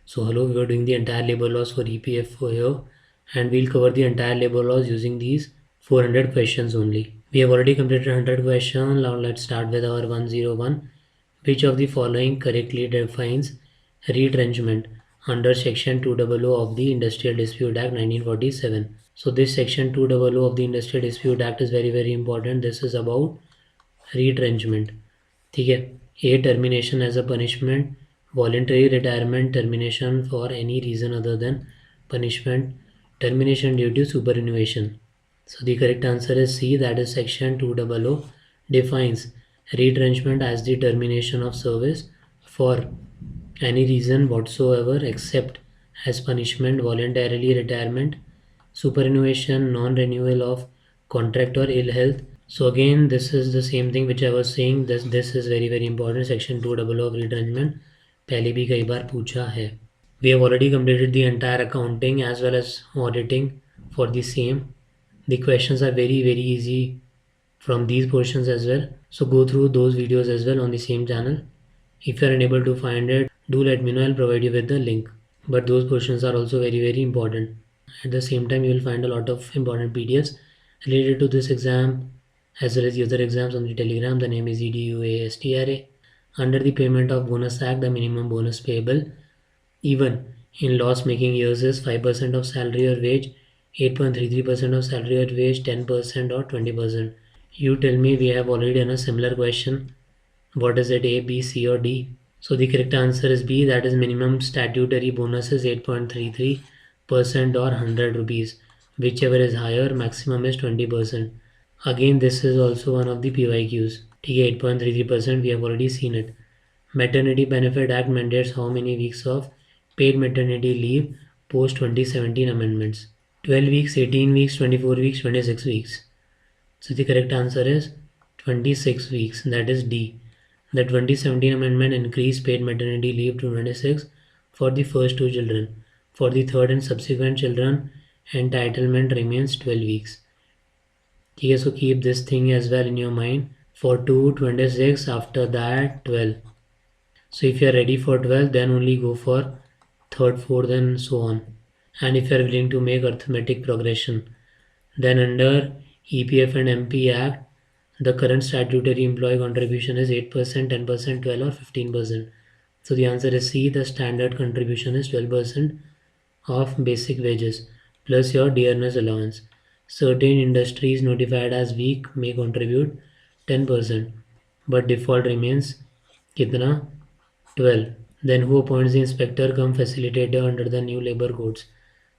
So hello, we are doing the entire labor laws for EPFO EO, and we'll cover the entire labor laws using these 400 questions only. We have already completed 100 questions. Now let's start with our 101. Which of the following correctly defines retrenchment under section 200 of the Industrial Dispute Act 1947? So this section 200 of the Industrial Dispute Act is very important. This is about retrenchment. ठीक है, A, termination as a punishment, voluntary retirement, termination for any reason other than punishment, termination due to superannuation. So the correct answer is C, that is section 200 defines retrenchment as the termination of service for any reason whatsoever except as punishment, voluntarily retirement, superannuation, non-renewal of contract or ill health. So again, this is the same thing which I was saying. This is very important. Section 200 of retrenchment पहले भी कई बार पूछा है. We have already completed the entire accounting as well as auditing for the same. The questions are very easy from these portions as well. So go through those videos as well on the same channel. If you are unable to find it, do let me know. I'll provide you with the link. But those portions are also very important. At the same time, you will find a lot of important PDFs related to this exam as well as the other exams on the Telegram. The name is EDUASTRA. Under the Payment of Bonus Act, the minimum bonus payable even in loss-making years is 5% of salary or wage, 8.33% of salary or wage, 10% or 20%. You tell me, we have already done a similar question. What is it, A, B, C or D? So the correct answer is B, that is minimum statutory bonus is 8.33% or 100 rupees. Whichever is higher, maximum is 20%. Again, this is also one of the PYQs. 8.33%, we have already seen it. Maternity Benefit Act mandates how many weeks of paid maternity leave post 2017 amendments? 12 weeks, 18 weeks, 24 weeks, 26 weeks. So the correct answer is 26 weeks, that is D. The 2017 amendment increased paid maternity leave to 26 for the first two children. For the third and subsequent children, entitlement remains 12 weeks. Okay, so keep this thing as well in your mind. For 2, 26, after that 12. So if you are ready for 12, then only go for third, fourth and so on. And if you are willing to make arithmetic progression, then under EPF and MP Act, the current statutory employee contribution is 8%, 10%, 12 or 15%. So the answer is C, the standard contribution is 12% of basic wages plus your dearness allowance. Certain industries notified as weak may contribute 10%, but default remains kitna? 12. Then who appoints the inspector cum facilitator under the new labor codes?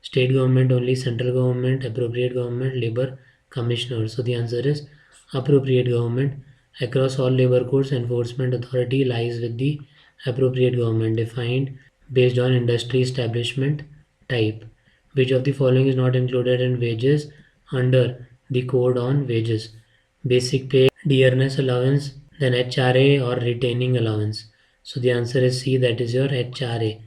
State government only, central government, appropriate government, labor commissioner. So the answer is appropriate government. Across all labor codes, enforcement authority lies with the appropriate government, defined based on industry establishment type. Which of the following is not included in wages under the code on wages? Basic pay, dearness allowance, then HRA or retaining allowance. So the answer is C, that is your HRA.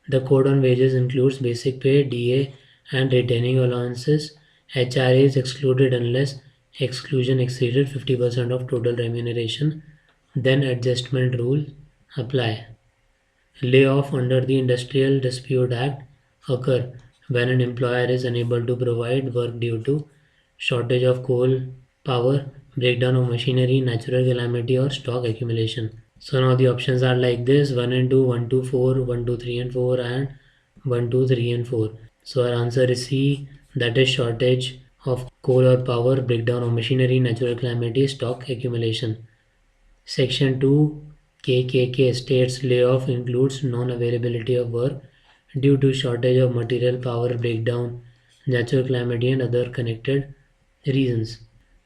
The code on wages includes basic pay, DA and retaining allowances. HRA is excluded unless exclusion exceeded 50% of total remuneration. Then adjustment rules apply. Layoff under the Industrial Dispute Act occur when an employer is unable to provide work due to shortage of coal power, breakdown of machinery, natural calamity or stock accumulation. So now the options are like this: 1 and 2, 1, 2, 4, 1, 2, 3 and 4 and 1, 2, 3 and 4. So our answer is C, that is shortage of coal or power, breakdown of machinery, natural calamity, stock accumulation. Section 2 KKK states layoff includes non-availability of work due to shortage of material, power, breakdown, natural calamity and other connected reasons.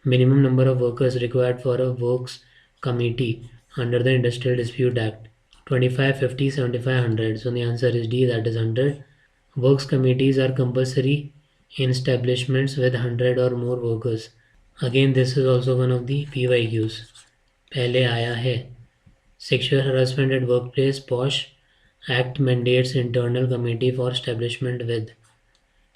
Minimum number of workers required for a works committee under the Industrial Dispute Act: 25, 50, 75, 100. So the answer is D, that is 100. Works committees are compulsory in establishments with 100 or more workers. Again, this is also one of the PYQs. पहले आया है. Sexual harassment at workplace, POSH Act mandates internal committee for establishment with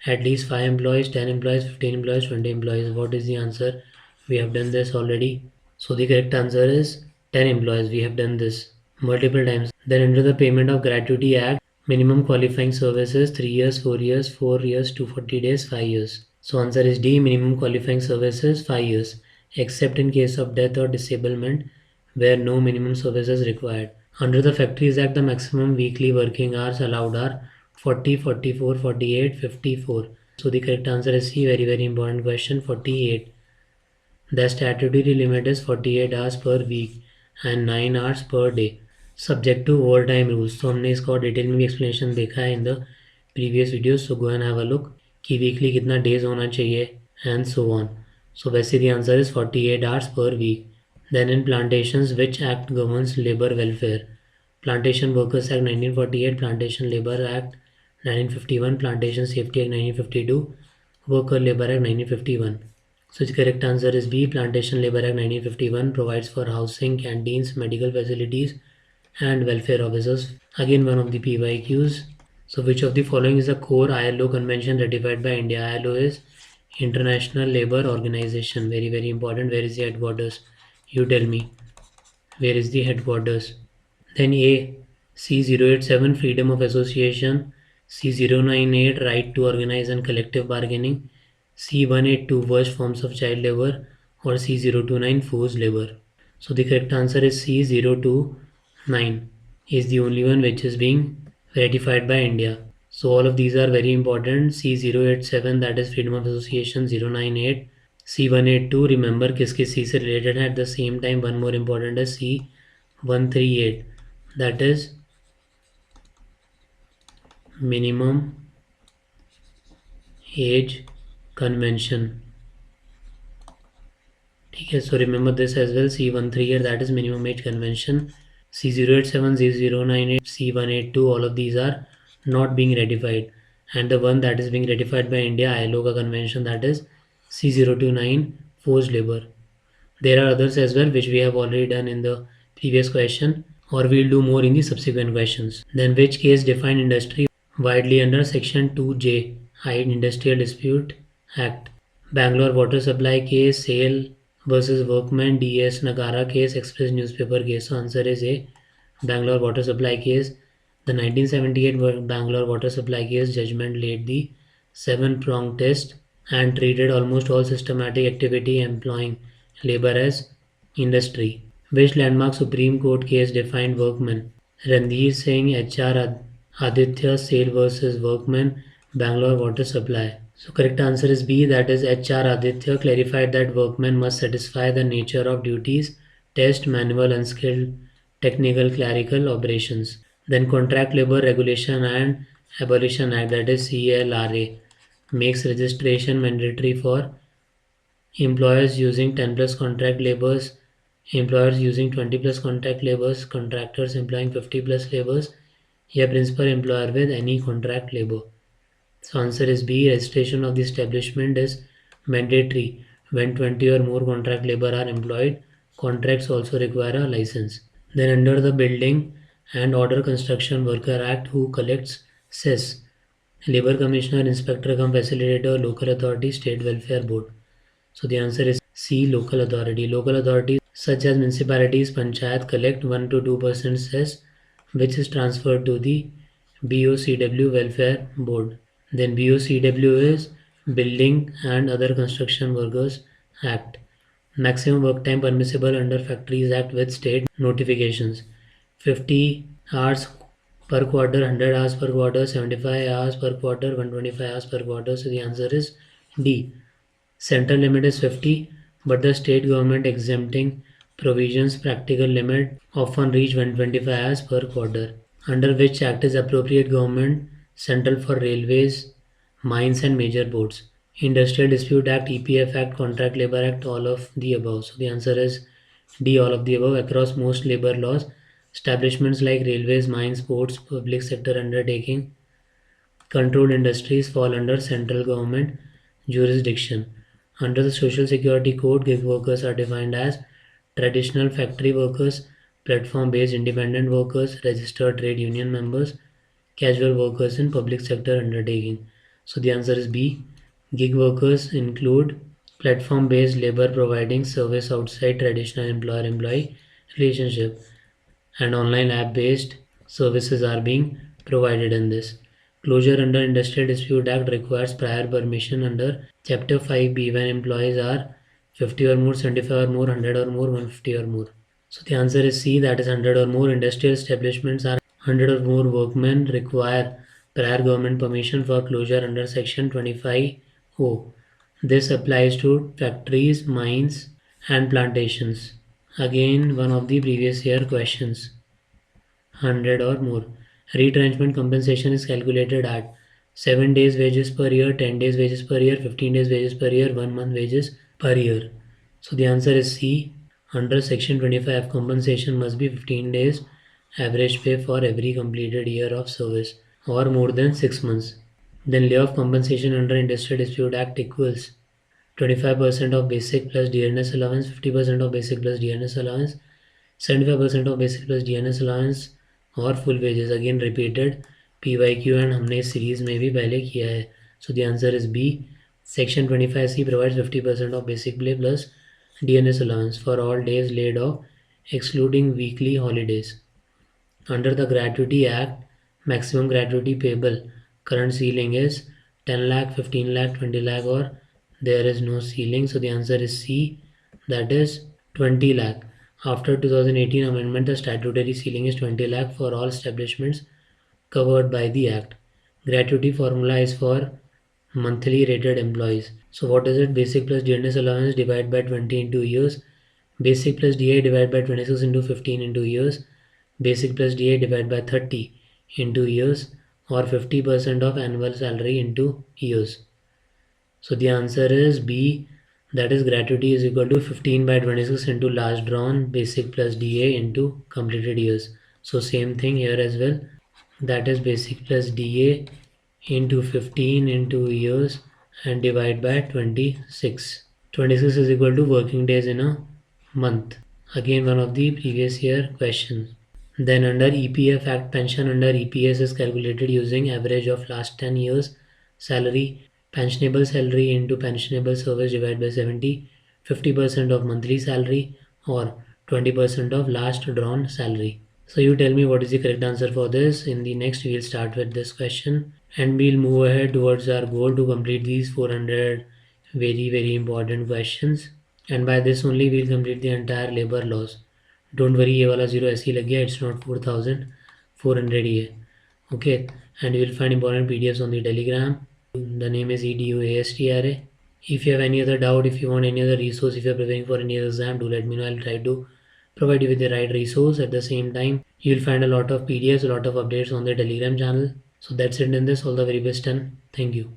at least 5 employees, 10 employees, 15 employees, 20 employees. What is the answer? We have done this already. So the correct answer is 10 employees. We have done this multiple times. Then under the Payment of Gratuity Act, Minimum qualifying services 3 years, 4 years, 4 years, 240 days, 5 years. So answer is D, minimum qualifying services 5 years, except in case of death or disablement where no minimum service is required. Under the Factories Act, the maximum weekly working hours allowed are 40, 44, 48, 54. So the correct answer is C, very important question, 48. The statutory limit is 48 hours per week and 9 hours per day, subject to overtime rules. तो हमने इसका detail में भी explanation देखा है in the previous videos, so go and have a look कि weekly कितना days होना चाहिए and so on. So basically the answer is 48 hours per week. Then in plantations, which act governs labor welfare? Plantation Workers Act 1948, Plantation Labor Act 1951, Plantation Safety Act 1952, Worker Labor Act 1951. So the correct answer is B. Plantation Labor Act 1951 provides for housing, canteens, medical facilities and welfare officers. Again one of the PYQs. So which of the following is a core ILO convention ratified by India? ILO is International Labour Organization. Very important. Where is the headquarters? You tell me. Where is the headquarters? Then A. C087 Freedom of Association. C098 Right to Organize and Collective Bargaining. C182 Worst Forms of Child Labour. Or C029 Forced Labour. So the correct answer is C029 is the only one which is being ratified by India. So all of these are very important. C087 that is Freedom of Association, 098 C182 remember किसके C से related है. At the same time one more important is C138 that is minimum age convention. ठीक है, so remember this as well. C138 that is minimum age convention. C087, C098, C182 all of these are not being ratified, and the one that is being ratified by India ILO का convention that is C029 forced labor. There are others as well which we have already done in the previous question, or we'll do more in the subsequent questions. Then which case defined industry widely under section 2J Industrial Dispute Act? Bangalore water supply case, Sale versus Workman, DS Nagara case, Express newspaper case. So answer is A, Bangalore water supply case. The 1978 Bangalore water supply case judgment laid the 7-prong test and treated almost all systematic activity employing labor as industry. Which landmark Supreme Court case defined workman? Randhir Singh, HR Aditya, Sale versus Workman, Bangalore water supply. So correct answer is B, that is HR Aditya clarified that workmen must satisfy the nature of duties, test, manual, unskilled, technical, clerical operations. Then Contract Labor Regulation and Abolition Act, that is CLRA, makes registration mandatory for employers using 10 plus contract laborers, employers using 20 plus contract laborers, contractors employing 50 plus laborers, या principal employer with any contract labor. So answer is B, registration of the establishment is mandatory when 20 or more contract labor are employed. Contracts also require a license. Then under the Building and Order Construction Worker Act, who collects cess? Labor Commissioner, Inspector cum Facilitator, Local Authority, State Welfare Board. So the answer is C, Local Authority. Local authorities such as municipalities, panchayat collect 1 to 2% cess which is transferred to the BOCW Welfare Board. Then BOCW is Building and Other Construction Workers Act. Maximum work time permissible under Factories Act with state notifications. 50 hours per quarter, 100 hours per quarter, 75 hours per quarter, 125 hours per quarter. So the answer is D. Central limit is 50, but the state government exempting provisions practical limit often reach 125 hours per quarter. Under which act is appropriate government central for railways, mines and major ports? Industrial Dispute Act, EPF Act, Contract Labor Act, all of the above. So the answer is D, all of the above. Across most labor laws, establishments like railways, mines, ports, public sector undertaking, controlled industries fall under central government jurisdiction. Under the Social Security Code, gig workers are defined as traditional factory workers, platform-based independent workers, registered trade union members, casual workers in public sector undertaking. So the answer is B. Gig workers include platform-based labor providing service outside traditional employer-employee relationship, and online app-based services are being provided in this. Closure under Industrial Dispute Act requires prior permission under Chapter 5B when employees are 50 or more, 75 or more, 100 or more, 150 or more. So the answer is C, that is 100 or more. Industrial establishments are 100 or more workmen require prior government permission for closure under Section 25O. This applies to factories, mines and plantations. Again, one of the previous year questions. 100 or more. Retrenchment compensation is calculated at 7 days wages per year, 10 days wages per year, 15 days wages per year, 1 month wages per year. So the answer is C. Under section 25F, compensation must be 15 days average pay for every completed year of service or more than 6 months. Then layoff compensation under Industrial Dispute Act equals 25% of basic plus dearness allowance, 50% of basic plus dearness allowance, 75% of basic plus DNS allowance और full wages. Again repeated PYQ and हमने इस series में भी पहले किया है. So the answer is B. Section 25C provides 50% of basic pay plus DNS allowance for all days laid off excluding weekly holidays. Under the Gratuity Act, maximum gratuity payable current ceiling is 10 lakh, 15 lakh, 20 lakh or there is no ceiling. So the answer is C, that is 20 lakh. After 2018 amendment, the statutory ceiling is 20 lakh for all establishments covered by the Act. Gratuity formula is for monthly rated employees. So what is it? Basic plus dearness allowance divided by 20 into years. Basic plus DA divided by 26 into 15 into years. Basic plus DA divided by 30 into years or 50% of annual salary into years. So the answer is B, that is gratuity is equal to 15 by 26 into last drawn basic plus DA into completed years. So same thing here as well, that is basic plus DA into 15 into years and divide by 26. 26 is equal to working days in a month. Again one of the previous year questions. Then under EPF Act, pension under EPS is calculated using average of last 10 years salary, pensionable salary into pensionable service divided by 70, 50% of monthly salary or 20% of last drawn salary. So you tell me what is the correct answer for this. In the next we'll start with this question and we'll move ahead towards our goal to complete these 400 very important questions, and by this only we'll complete the entire labor laws. Don't worry, ये वाला zero ऐसे ही लग गया, it's not 4400 ही है. Okay, and you will find important PDFs on the Telegram. The name is EDUASTRA. If you have any other doubt, if you want any other resource, if you are preparing for any other exam, do let me know. I'll try to provide you with the right resource. At the same time, you'll find a lot of PDFs, a lot of updates on the Telegram channel. So that's it in this. All the very best and thank you.